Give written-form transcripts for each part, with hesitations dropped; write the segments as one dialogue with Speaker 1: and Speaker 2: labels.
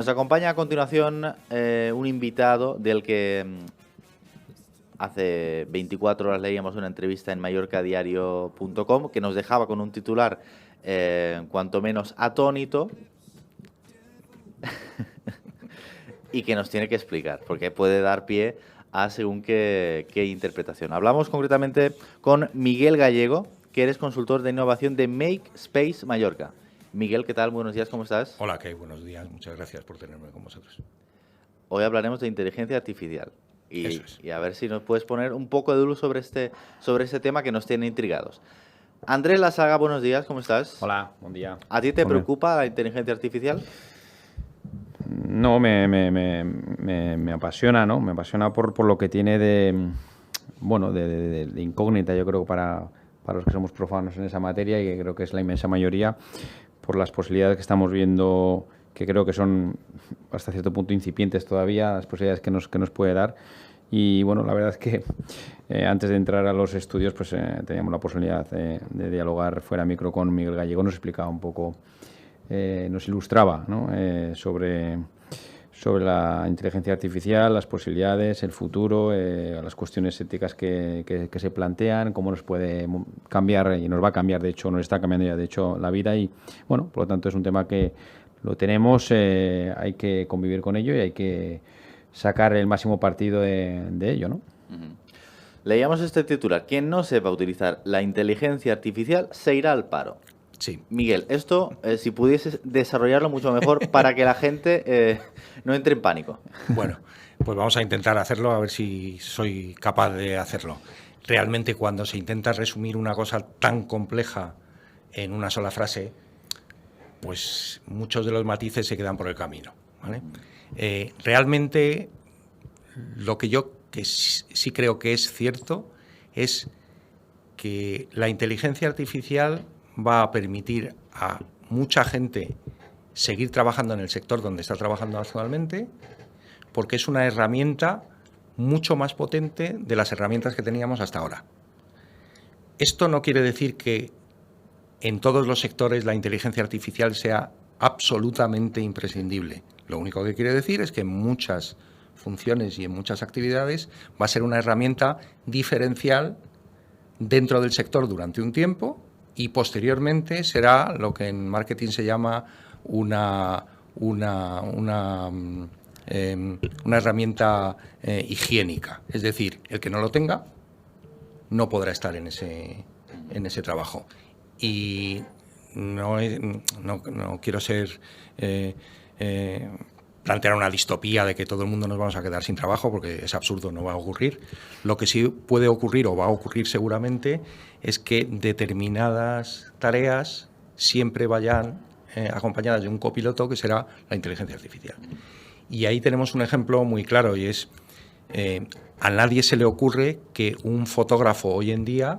Speaker 1: Nos acompaña a continuación un invitado del que hace 24 horas leíamos una entrevista en mallorcadiario.com que nos dejaba con un titular cuanto menos atónito y que nos tiene que explicar, porque puede dar pie a según qué interpretación. Hablamos concretamente con Miguel Gallego, que eres consultor de innovación de Make Space Mallorca. Miguel, ¿qué tal? Buenos días, ¿cómo estás?
Speaker 2: Hola, Kay, buenos días. Muchas gracias por tenerme con vosotros.
Speaker 1: Hoy hablaremos de inteligencia artificial
Speaker 2: Eso es.
Speaker 1: y a ver si nos puedes poner un poco de luz sobre este tema que nos tiene intrigados. Andrés Lasaga, buenos días, ¿cómo estás?
Speaker 3: Hola, buen día.
Speaker 1: ¿A ti te preocupa la inteligencia artificial?
Speaker 3: No, me apasiona, ¿no? Me apasiona por lo que tiene de incógnita, yo creo, para los que somos profanos en esa materia, y que creo que es la inmensa mayoría, por las posibilidades que estamos viendo, que creo que son hasta cierto punto incipientes todavía, las posibilidades que nos puede dar. Y bueno, la verdad es que antes de entrar a los estudios, pues teníamos la posibilidad de dialogar fuera micro con Miguel Gallego. Nos explicaba un poco, nos ilustraba, ¿no? sobre la inteligencia artificial, las posibilidades, el futuro, las cuestiones éticas que se plantean, cómo nos puede cambiar, y nos va a cambiar, de hecho, nos está cambiando ya, de hecho, la vida. Y bueno, por lo tanto, es un tema que lo tenemos, hay que convivir con ello y hay que sacar el máximo partido de ello, ¿no?
Speaker 1: Uh-huh. Leíamos este titular: quien no sepa utilizar la inteligencia artificial se irá al paro.
Speaker 2: Sí.
Speaker 1: Miguel, esto, si pudieses desarrollarlo mucho mejor para que la gente no entre en pánico.
Speaker 2: Bueno, pues vamos a intentar hacerlo, a ver si soy capaz de hacerlo. Realmente, cuando se intenta resumir una cosa tan compleja en una sola frase, pues muchos de los matices se quedan por el camino, ¿vale? Realmente, lo que yo sí creo que es cierto es que la inteligencia artificial va a permitir a mucha gente seguir trabajando en el sector donde está trabajando actualmente, porque es una herramienta mucho más potente de las herramientas que teníamos hasta ahora. Esto no quiere decir que en todos los sectores la inteligencia artificial sea absolutamente imprescindible. Lo único que quiere decir es que en muchas funciones y en muchas actividades va a ser una herramienta diferencial dentro del sector durante un tiempo, y posteriormente será lo que en marketing se llama una herramienta higiénica. Es decir, el que no lo tenga no podrá estar en ese trabajo. Y no quiero plantear una distopía de que todo el mundo nos vamos a quedar sin trabajo, porque es absurdo, no va a ocurrir. Lo que sí puede ocurrir, o va a ocurrir seguramente, es que determinadas tareas siempre vayan acompañadas de un copiloto, que será la inteligencia artificial. Y ahí tenemos un ejemplo muy claro, y es, a nadie se le ocurre que un fotógrafo hoy en día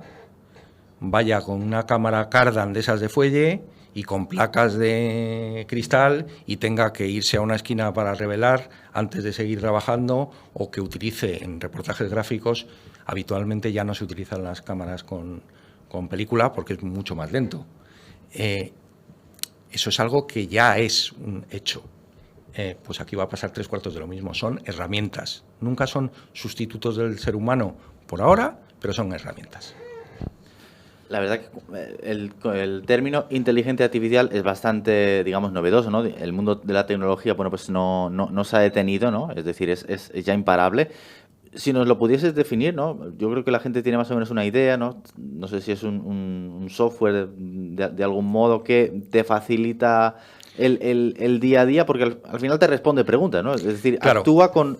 Speaker 2: vaya con una cámara Cardan de esas de fuelle y con placas de cristal y tenga que irse a una esquina para revelar antes de seguir trabajando, o que utilice en reportajes gráficos. Habitualmente ya no se utilizan las cámaras con película porque es mucho más lento. Eso es algo que ya es un hecho. Pues aquí va a pasar 3/4 de lo mismo. Son herramientas. Nunca son sustitutos del ser humano por ahora, pero son herramientas.
Speaker 1: La verdad que el término inteligencia artificial es bastante, digamos, novedoso, ¿no? El mundo de la tecnología, bueno, pues no se ha detenido, ¿no? Es decir, es ya imparable. Si nos lo pudieses definir, ¿no? Yo creo que la gente tiene más o menos una idea, ¿no? No sé si es un software de algún modo que te facilita el día a día, porque al final te responde preguntas, ¿no? Es decir, claro, actúa con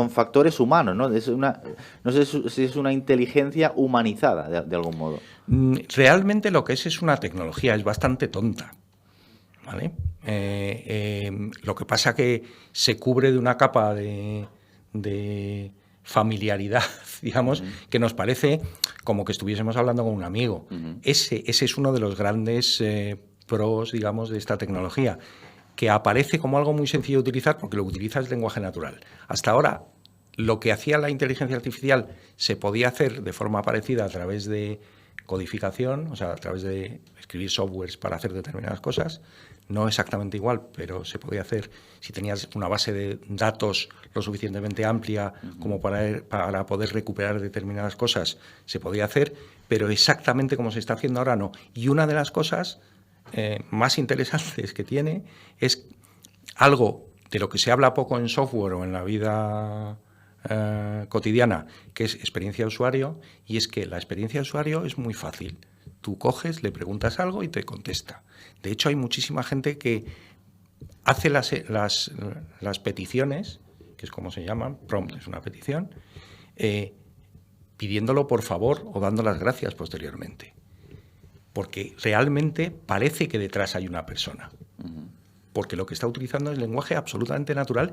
Speaker 1: factores humanos, ¿no? No sé si es una inteligencia humanizada de algún modo.
Speaker 2: Realmente lo que es una tecnología, es bastante tonta, ¿vale? Lo que pasa que se cubre de una capa de familiaridad, digamos, que nos parece como que estuviésemos hablando con un amigo. Ese es uno de los grandes pros, digamos, de esta tecnología, que aparece como algo muy sencillo de utilizar porque lo utilizas lenguaje natural. Hasta ahora, lo que hacía la inteligencia artificial se podía hacer de forma parecida a través de codificación, o sea, a través de escribir softwares para hacer determinadas cosas. no exactamente igual, pero se podía hacer si tenías una base de datos lo suficientemente amplia como para poder recuperar determinadas cosas, se podía hacer, pero exactamente como se está haciendo ahora no. Y una de las cosas más interesantes que tiene es algo de lo que se habla poco en software o en la vida cotidiana, que es experiencia de usuario, y es que la experiencia de usuario es muy fácil. Tú coges, le preguntas algo y te contesta. De hecho, hay muchísima gente que hace las peticiones, que es como se llaman, prompt es una petición, pidiéndolo por favor o dando las gracias posteriormente. Porque realmente parece que detrás hay una persona. Porque lo que está utilizando es lenguaje absolutamente natural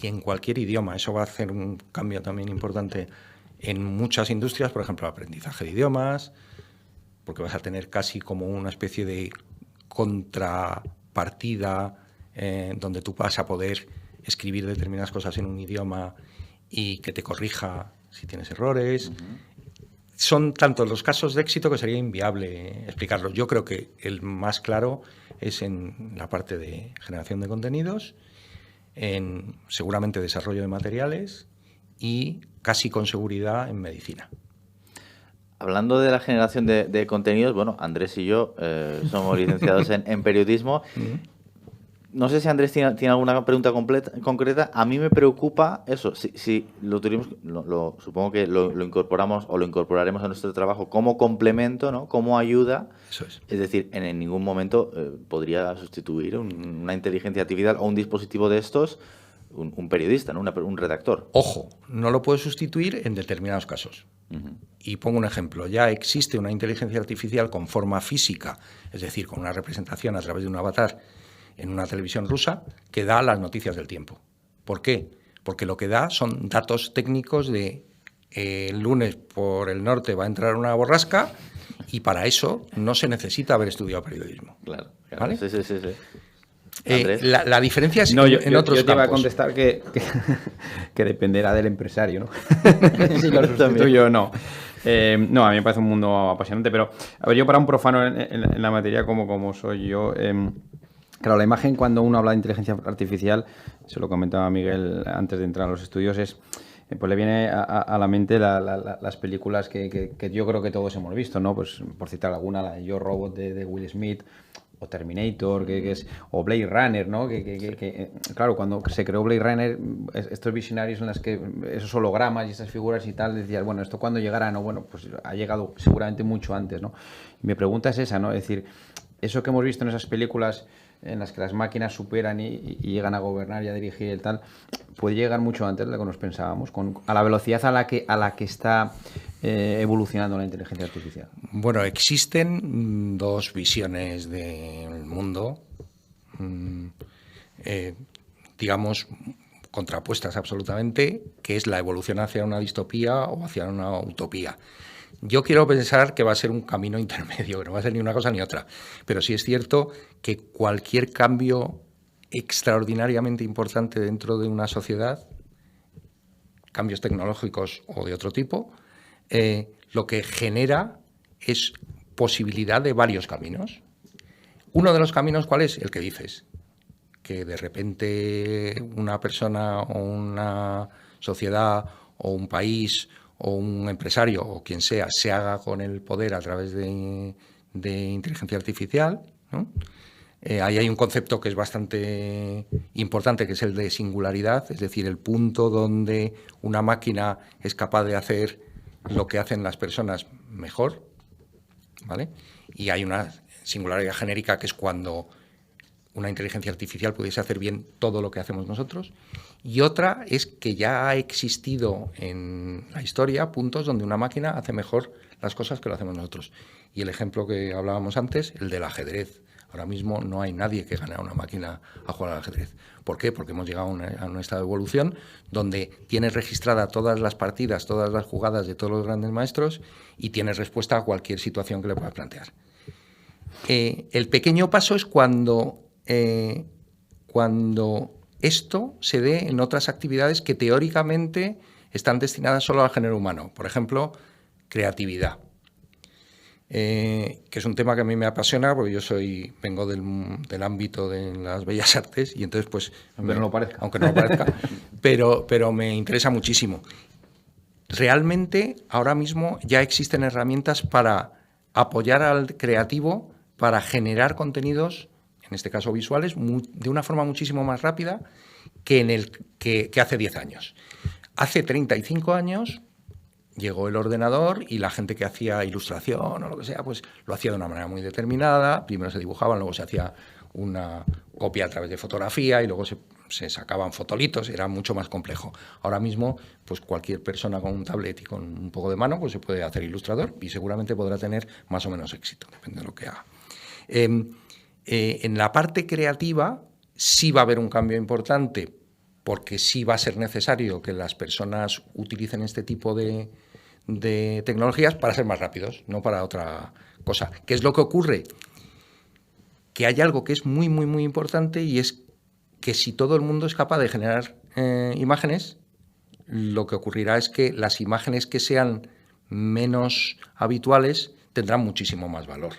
Speaker 2: y en cualquier idioma. Eso va a hacer un cambio también importante en muchas industrias, por ejemplo, aprendizaje de idiomas, porque vas a tener casi como una especie de contrapartida donde tú vas a poder escribir determinadas cosas en un idioma y que te corrija si tienes errores. Son tantos los casos de éxito que sería inviable explicarlos. Yo creo que el más claro es en la parte de generación de contenidos, en seguramente desarrollo de materiales y casi con seguridad en medicina.
Speaker 1: Hablando de la generación de contenidos, bueno, Andrés y yo somos licenciados en periodismo. No sé si Andrés tiene alguna pregunta concreta. A mí me preocupa eso. Si lo tuvimos, supongo que lo incorporamos o lo incorporaremos a nuestro trabajo como complemento, ¿no? Como ayuda.
Speaker 2: Eso es.
Speaker 1: Es decir, en ningún momento podría sustituir una inteligencia artificial o un dispositivo de estos un periodista, ¿no? Un redactor.
Speaker 2: Ojo, no lo puede sustituir en determinados casos. Y pongo un ejemplo. Ya existe una inteligencia artificial con forma física, es decir, con una representación a través de un avatar en una televisión rusa, que da las noticias del tiempo. ¿Por qué? Porque lo que da son datos técnicos de el lunes por el norte va a entrar una borrasca y para eso no se necesita haber estudiado periodismo.
Speaker 1: Claro.
Speaker 2: ¿Vale?
Speaker 1: Sí.
Speaker 2: La diferencia es
Speaker 3: No,
Speaker 2: en otros
Speaker 3: yo te iba a
Speaker 2: campos.
Speaker 3: contestar que dependerá del empresario, ¿no? Si lo sustituyo o no. No, a mí me parece un mundo apasionante, pero a ver, yo para un profano en la materia como soy yo, claro, la imagen cuando uno habla de inteligencia artificial, se lo comentaba Miguel antes de entrar a los estudios, pues le viene a la mente las películas que yo creo que todos hemos visto, ¿no? Pues por citar alguna, la de Yo Robot de Will Smith, o Terminator, o Blade Runner, ¿no? Claro, cuando se creó Blade Runner, estos visionarios en los que esos hologramas y esas figuras y tal, decías, bueno, ¿esto cuándo llegará? No, bueno, pues ha llegado seguramente mucho antes, ¿no? Y mi pregunta es esa, ¿no? Es decir, eso que hemos visto en esas películas en las que las máquinas superan y llegan a gobernar y a dirigir y tal, puede llegar mucho antes de lo que nos pensábamos, a la velocidad a la que está evolucionando la inteligencia artificial.
Speaker 2: Bueno, existen dos visiones del mundo, digamos, contrapuestas absolutamente, que es la evolución hacia una distopía o hacia una utopía. Yo quiero pensar que va a ser un camino intermedio, que no va a ser ni una cosa ni otra. Pero sí es cierto que cualquier cambio extraordinariamente importante dentro de una sociedad, cambios tecnológicos o de otro tipo, lo que genera es posibilidad de varios caminos. Uno de los caminos, ¿cuál es? El que dices. Que de repente una persona o una sociedad o un país o un empresario o quien sea se haga con el poder a través de inteligencia artificial, ¿no? Ahí hay un concepto que es bastante importante, que es el de singularidad, es decir, el punto donde una máquina es capaz de hacer lo que hacen las personas mejor, ¿vale? Y hay una singularidad genérica que es cuando una inteligencia artificial pudiese hacer bien todo lo que hacemos nosotros. Y otra es que ya ha existido en la historia puntos donde una máquina hace mejor las cosas que lo hacemos nosotros. Y el ejemplo que hablábamos antes, el del ajedrez. Ahora mismo no hay nadie que gane a una máquina a jugar al ajedrez. ¿Por qué? Porque hemos llegado a un estado de evolución donde tienes registrada todas las partidas, todas las jugadas de todos los grandes maestros y tienes respuesta a cualquier situación que le puedas plantear. El pequeño paso es cuando esto se dé en otras actividades que teóricamente están destinadas solo al género humano. Por ejemplo, creatividad. que es un tema que a mí me apasiona, porque yo vengo del ámbito de las bellas artes y entonces pues...
Speaker 3: Aunque no lo parezca.
Speaker 2: Aunque no lo parezca, pero me interesa muchísimo. Realmente ahora mismo ya existen herramientas para apoyar al creativo, para generar contenidos, en este caso visuales, de una forma muchísimo más rápida que hace 10 años. Hace 35 años llegó el ordenador y la gente que hacía ilustración o lo que sea, pues lo hacía de una manera muy determinada. Primero se dibujaban, luego se hacía una copia a través de fotografía y luego se sacaban fotolitos, era mucho más complejo. Ahora mismo, pues cualquier persona con un tablet y con un poco de mano, pues se puede hacer ilustrador y seguramente podrá tener más o menos éxito, depende de lo que haga. En la parte creativa sí va a haber un cambio importante, porque sí va a ser necesario que las personas utilicen este tipo de tecnologías para ser más rápidos, no para otra cosa. ¿Qué es lo que ocurre? Que hay algo que es muy, muy, muy importante, y es que si todo el mundo es capaz de generar imágenes, lo que ocurrirá es que las imágenes que sean menos habituales tendrán muchísimo más valor,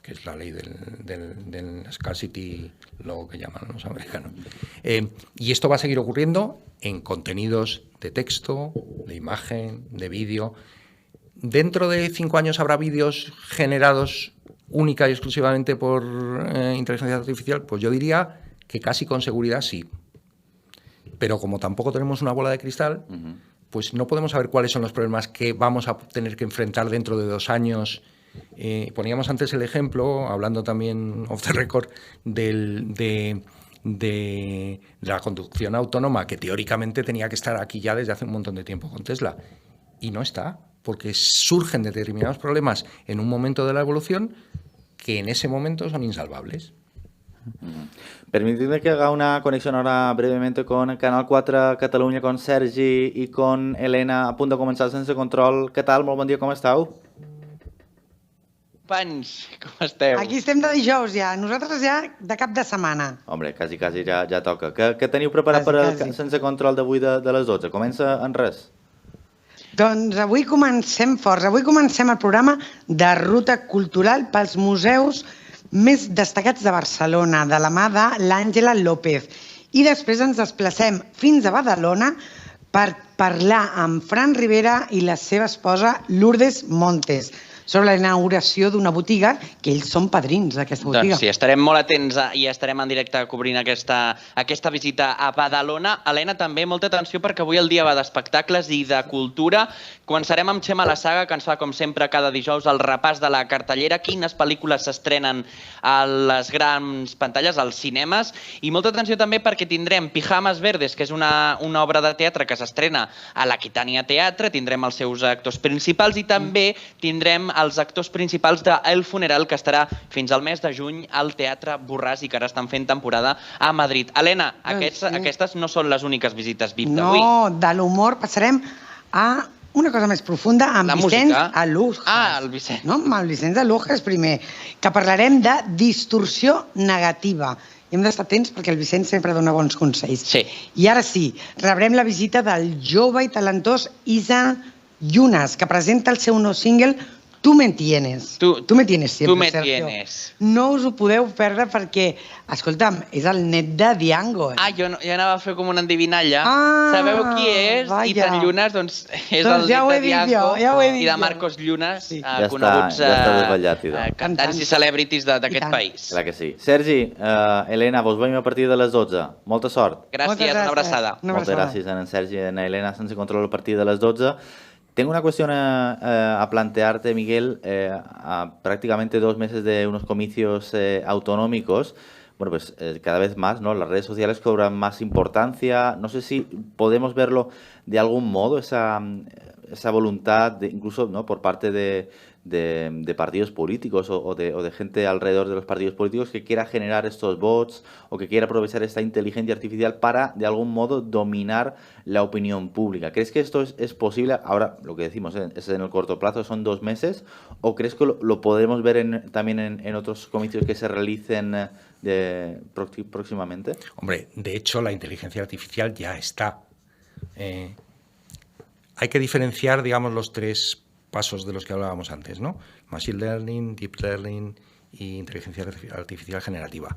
Speaker 2: que es la ley del scarcity law que llaman los americanos. Y esto va a seguir ocurriendo en contenidos de texto, de imagen, de vídeo. Dentro de 5 años habrá vídeos generados única y exclusivamente por inteligencia artificial. Pues yo diría que casi con seguridad sí. Pero como tampoco tenemos una bola de cristal, pues no podemos saber cuáles son los problemas que vamos a tener que enfrentar dentro de 2 años. Poníamos antes el ejemplo, hablando también off the record, de la conducción autónoma, que teóricamente tenía que estar aquí ya desde hace un montón de tiempo con Tesla. Y no está, porque surgen determinados problemas en un momento de la evolución que en ese momento son insalvables.
Speaker 1: Permitidme que haga una conexión ahora brevemente con el Canal 4 Catalunya, con Sergi i con Elena, a punt de començar el Sense Control. Què tal? Molt bon dia, com esteu?
Speaker 4: Companys, com esteu?
Speaker 5: Aquí estem de dijous ja, nosaltres ja de cap de setmana.
Speaker 1: Hombre, quasi ja toca. Què teniu preparat per el Sense Control d'avui de les 12? Comença en res.
Speaker 5: Doncs avui comencem forts. Avui comencem el programa de ruta cultural pels museus més destacats de Barcelona, de la mà de l'Àngela López. I després ens desplacem fins a Badalona per parlar amb Fran Rivera i la seva esposa Lourdes Montes sobre la inauguració d'una botiga, que ells són padrins d'aquesta botiga.
Speaker 4: Doncs sí, estarem molt atents i estarem en directe cobrint aquesta visita a Badalona. Helena, també molta atenció, perquè avui el dia va d'espectacles i de cultura. Començarem amb Xema La Saga, que ens fa, com sempre, cada dijous el repàs de la cartellera, quines pel·lícules s'estrenen a les grans pantalles, als cinemes. I molta atenció també perquè tindrem Pijamas Verdes, que és una obra de teatre que s'estrena a l'Aquitània Teatre. Tindrem els seus actors principals i també tindrem els actors principals de El Funeral, que estarà fins al mes de juny al Teatre Borràs i que ara estan fent temporada a Madrid. Helena, aquestes no són les úniques visites VIP d'avui.
Speaker 5: No, de l'humor passarem a una cosa més profunda amb Vicenç Alujas.
Speaker 4: Ah, el Vicenç.
Speaker 5: No, amb el Vicenç Alujas primer, que parlarem de distorsió negativa. I hem d'estar atents perquè el Vicenç sempre dona bons consells.
Speaker 4: Sí.
Speaker 5: I ara sí, rebrem la visita del jove i talentós Isan Llunes, que presenta el seu nou single Tu me tienes.
Speaker 4: Tu
Speaker 5: me tienes siempre,
Speaker 4: Tu me
Speaker 5: Sergio.
Speaker 4: tienes.
Speaker 5: No us ho podeu perdre perquè, escolta'm, és el net de Diango.
Speaker 4: Ah, jo anava a fer com una endivinalla.
Speaker 5: Ah,
Speaker 4: Sabeu qui és?
Speaker 5: vaja.
Speaker 4: Isan Llunes, doncs és
Speaker 5: Doncs
Speaker 4: el
Speaker 5: ja ho
Speaker 4: net
Speaker 5: he
Speaker 4: de
Speaker 5: dit
Speaker 4: Diango
Speaker 5: jo, ja ho he dit
Speaker 4: i de
Speaker 5: jo.
Speaker 4: Marcos Llunes,
Speaker 5: Sí.
Speaker 4: coneguts
Speaker 1: Ja està desvetllat, idò.
Speaker 4: cantants i celebrities d'aquest
Speaker 5: tant.
Speaker 4: país.
Speaker 1: Clar que sí. Sergi, Elena, vos veiem a partir de les 12. Molta sort.
Speaker 4: Gràcies, una abraçada.
Speaker 1: Moltes gràcies a en Sergi i a en Elena, Sense Control, a partir de las 12. Tengo una cuestión a plantearte, Miguel. A prácticamente 2 meses de unos comicios autonómicos, bueno, pues cada vez más, ¿no? Las redes sociales cobran más importancia. No sé si podemos verlo de algún modo, esa voluntad, incluso, ¿no?, por parte de partidos políticos o de gente alrededor de los partidos políticos que quiera generar estos bots o que quiera aprovechar esta inteligencia artificial para, de algún modo, dominar la opinión pública. ¿Crees que esto es posible? Ahora, lo que decimos es en el corto plazo, son 2 meses, ¿o crees que lo podemos ver también en otros comicios que se realicen próximamente?
Speaker 2: Hombre, de hecho, la inteligencia artificial ya está. Hay que diferenciar, digamos, los 3 pasos de los que hablábamos antes, ¿no? Machine Learning, Deep Learning y inteligencia artificial generativa.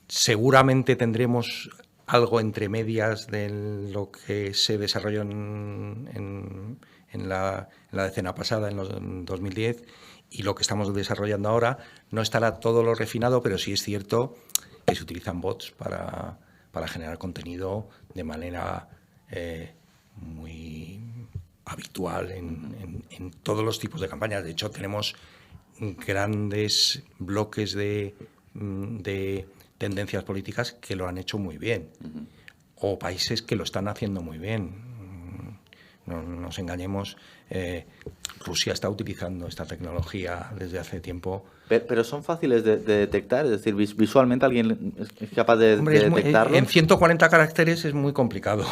Speaker 2: Seguramente tendremos algo entre medias de lo que se desarrolló en la decena pasada, en 2010, y lo que estamos desarrollando ahora. No estará todo lo refinado, pero sí es cierto que se utilizan bots para generar contenido de manera muy habitual en todos los tipos de campañas. De hecho, tenemos grandes bloques de tendencias políticas que lo han hecho muy bien, o países que lo están haciendo muy bien. No nos engañemos, Rusia está utilizando esta tecnología desde hace tiempo.
Speaker 1: Pero son fáciles de detectar, es decir, visualmente alguien es capaz de detectarlo.
Speaker 2: En 140 caracteres es muy complicado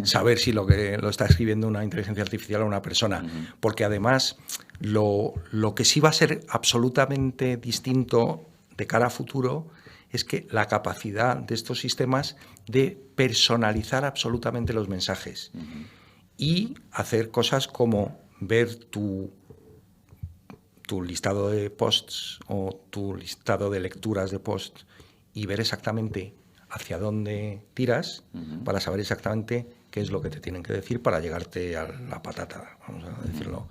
Speaker 2: saber si lo está escribiendo una inteligencia artificial o una persona, porque además lo que sí va a ser absolutamente distinto de cara a futuro es que la capacidad de estos sistemas de personalizar absolutamente los mensajes y hacer cosas como ver tu listado de posts o tu listado de lecturas de posts y ver exactamente hacia dónde tiras para saber exactamente qué es lo que te tienen que decir para llegarte a la patata, vamos a decirlo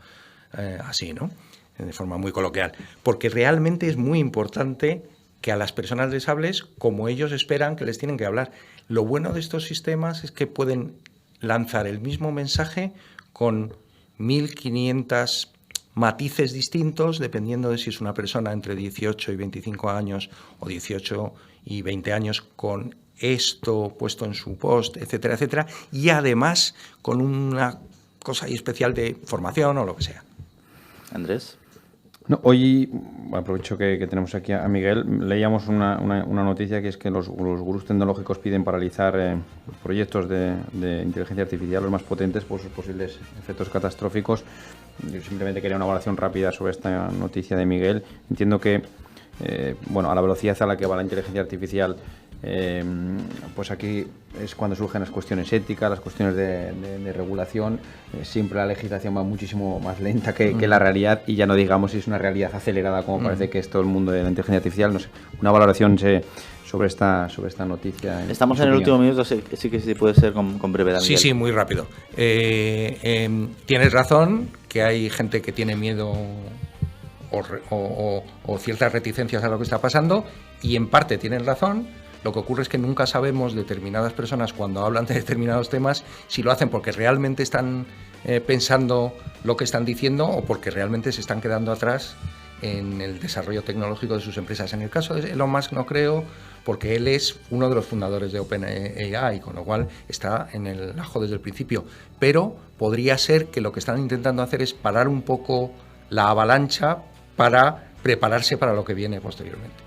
Speaker 2: así, ¿no? De forma muy coloquial. Porque realmente es muy importante que a las personas les hables como ellos esperan que les tienen que hablar. Lo bueno de estos sistemas es que pueden lanzar el mismo mensaje con 1500 matices distintos, dependiendo de si es una persona entre 18 y 25 años o 18 y 20 años, con esto puesto en su post, etcétera, etcétera, y además con una cosa ahí especial de formación o lo que sea.
Speaker 1: Andrés.
Speaker 3: No, hoy, aprovecho que tenemos aquí a Miguel, leíamos una noticia que es que los gurús tecnológicos piden paralizar proyectos de inteligencia artificial, los más potentes, por sus posibles efectos catastróficos. Yo simplemente quería una evaluación rápida sobre esta noticia de Miguel. Entiendo que, a la velocidad a la que va la inteligencia artificial, pues aquí es cuando surgen las cuestiones éticas, las cuestiones de regulación. Siempre la legislación va muchísimo más lenta que la realidad, y ya no digamos si es una realidad acelerada como parece que es todo el mundo de la inteligencia artificial. No sé, una valoración sobre esta noticia.
Speaker 1: Estamos en el último minuto, sí que sí puede ser con brevedad.
Speaker 2: Sí,
Speaker 1: Miguel.
Speaker 2: sí, muy rápido. Tienes razón que hay gente que tiene miedo o ciertas reticencias a lo que está pasando, y en parte tienen razón. Lo que ocurre es que nunca sabemos determinadas personas cuando hablan de determinados temas si lo hacen porque realmente están pensando lo que están diciendo o porque realmente se están quedando atrás en el desarrollo tecnológico de sus empresas. En el caso de Elon Musk no creo, porque él es uno de los fundadores de OpenAI, con lo cual está en el ajo desde el principio. Pero podría ser que lo que están intentando hacer es parar un poco la avalancha para prepararse para lo que viene posteriormente.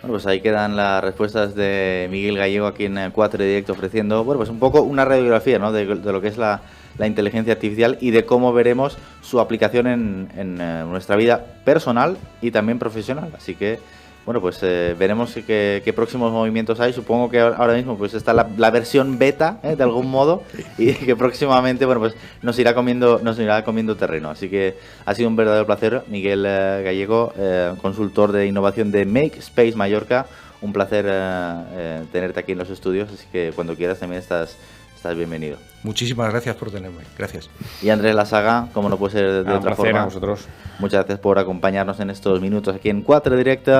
Speaker 1: Bueno, pues ahí quedan las respuestas de Miguel Gallego aquí en 4 Directo, ofreciendo, pues un poco una radiografía, ¿no?, de lo que es la inteligencia artificial y de cómo veremos su aplicación en nuestra vida personal y también profesional. Así que, bueno, pues veremos qué próximos movimientos hay. Supongo que ahora mismo pues está la versión beta, de algún modo, y que próximamente, bueno, pues nos irá comiendo terreno. Así que ha sido un verdadero placer, Miguel Gallego, consultor de innovación de Make Space Mallorca. Un placer tenerte aquí en los estudios, así que cuando quieras también estás bienvenido.
Speaker 2: Muchísimas gracias por tenerme. Gracias.
Speaker 1: Y Andrés Lasaga, como no puede ser de otra
Speaker 3: placer
Speaker 1: forma.
Speaker 3: A vosotros.
Speaker 1: Muchas gracias por acompañarnos en estos minutos aquí en 4 Directo.